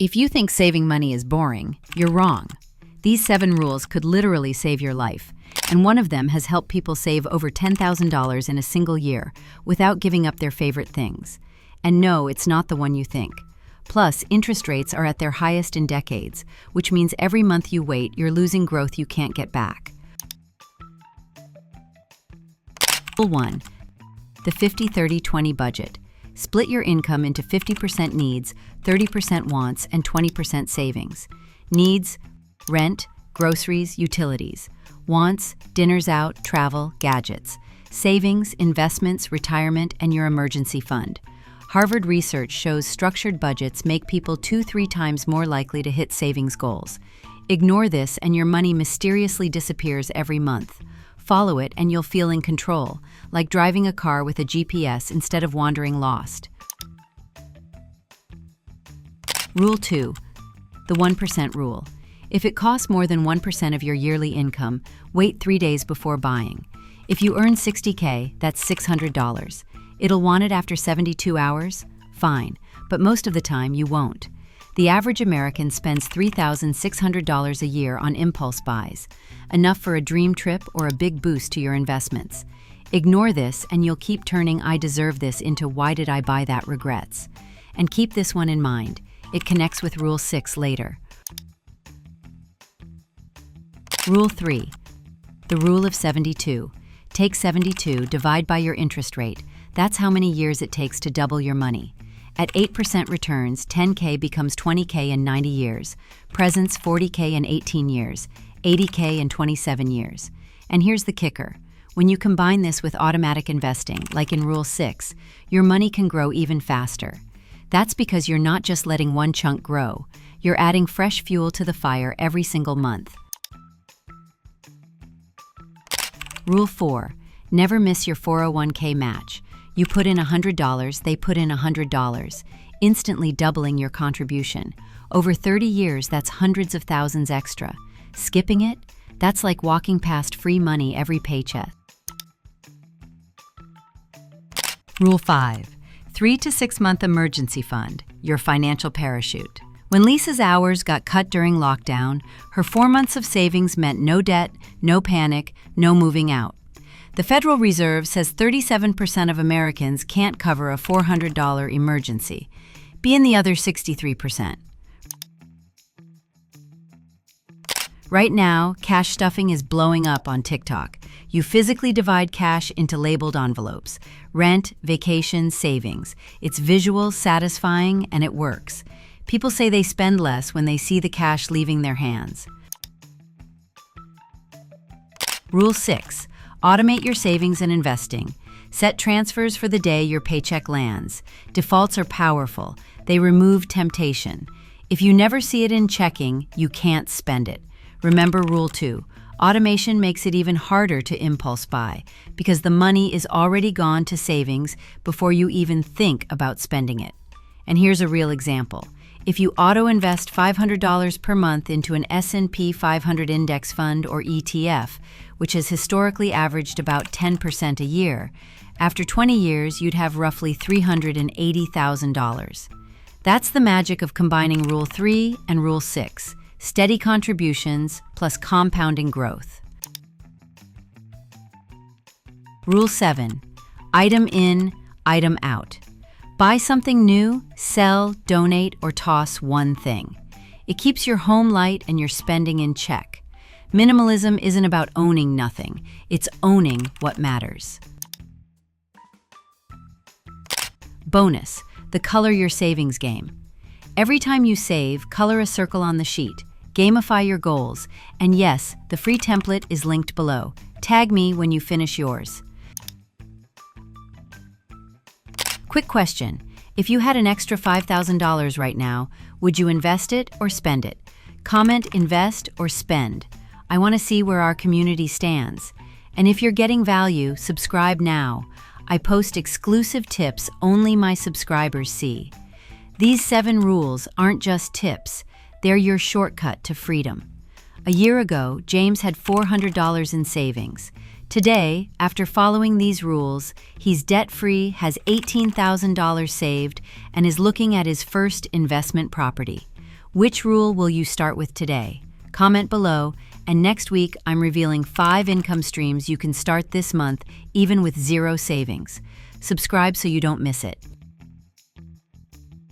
If you think saving money is boring, you're wrong. These 7 rules could literally save your life, and one of them has helped people save over $10,000 in a single year without giving up their favorite things. And no, it's not the one you think. Plus, interest rates are at their highest in decades, which means every month you wait, you're losing growth you can't get back. Rule 1. The 50-30-20 budget. Split your income into 50% needs, 30% wants, and 20% savings. Needs: rent, groceries, utilities. Wants: dinners out, travel, gadgets. Savings: investments, retirement, and your emergency fund. Harvard research shows structured budgets make people 2-3 times more likely to hit savings goals. Ignore this and your money mysteriously disappears every month. Follow it and you'll feel in control, like driving a car with a GPS instead of wandering lost. Rule 2. The 1% rule. If it costs more than 1% of your yearly income, wait 3 days before buying. If you earn $60K, that's $600. It'll want it after 72 hours? Fine, but most of the time you won't. The average American spends $3,600 a year on impulse buys, enough for a dream trip or a big boost to your investments. Ignore this and you'll keep turning "I deserve this" into "why did I buy that" regrets. And keep this one in mind. It connects with Rule 6 later. Rule 3. The rule of 72. Take 72, divide by your interest rate. That's how many years it takes to double your money. At 8% returns, 10K becomes 20K in 90 years, presents 40K in 18 years, 80K in 27 years. And here's the kicker. When you combine this with automatic investing, like in Rule 6, your money can grow even faster. That's because you're not just letting one chunk grow, you're adding fresh fuel to the fire every single month. Rule 4. Never miss your 401k match. You put in $100, they put in $100, instantly doubling your contribution. Over 30 years, that's hundreds of thousands extra. Skipping it? That's like walking past free money every paycheck. Rule 5. 3 to 6 month emergency fund, your financial parachute. When Lisa's hours got cut during lockdown, her 4 months of savings meant no debt, no panic, no moving out. The Federal Reserve says 37% of Americans can't cover a $400 emergency. Be in the other 63%. Right now, cash stuffing is blowing up on TikTok. You physically divide cash into labeled envelopes. Rent, vacation, savings. It's visual, satisfying, and it works. People say they spend less when they see the cash leaving their hands. Rule 6. Automate your savings and investing. Set transfers for the day your paycheck lands. Defaults are powerful. They remove temptation. If you never see it in checking, you can't spend it. Remember Rule 2. Automation makes it even harder to impulse buy because the money is already gone to savings before you even think about spending it. And here's a real example. If you auto-invest $500 per month into an S&P 500 index fund or ETF, which has historically averaged about 10% a year, after 20 years you'd have roughly $380,000. That's the magic of combining Rule 3 and Rule 6, steady contributions plus compounding growth. Rule 7. Item in, item out. Buy something new, sell, donate, or toss one thing. It keeps your home light and your spending in check. Minimalism isn't about owning nothing, it's owning what matters. Bonus: the color your savings game. Every time you save, color a circle on the sheet. Gamify your goals. And yes, the free template is linked below. Tag me when you finish yours. Quick question. If you had an extra $5,000 right now, would you invest it or spend it? Comment invest or spend. I want to see where our community stands. And if you're getting value, subscribe now. I post exclusive tips only my subscribers see. These 7 rules aren't just tips. They're your shortcut to freedom. A year ago, James had $400 in savings. Today, after following these rules, he's debt-free, has $18,000 saved, and is looking at his first investment property. Which rule will you start with today? Comment below, and next week I'm revealing 5 income streams you can start this month even with zero savings. Subscribe so you don't miss it.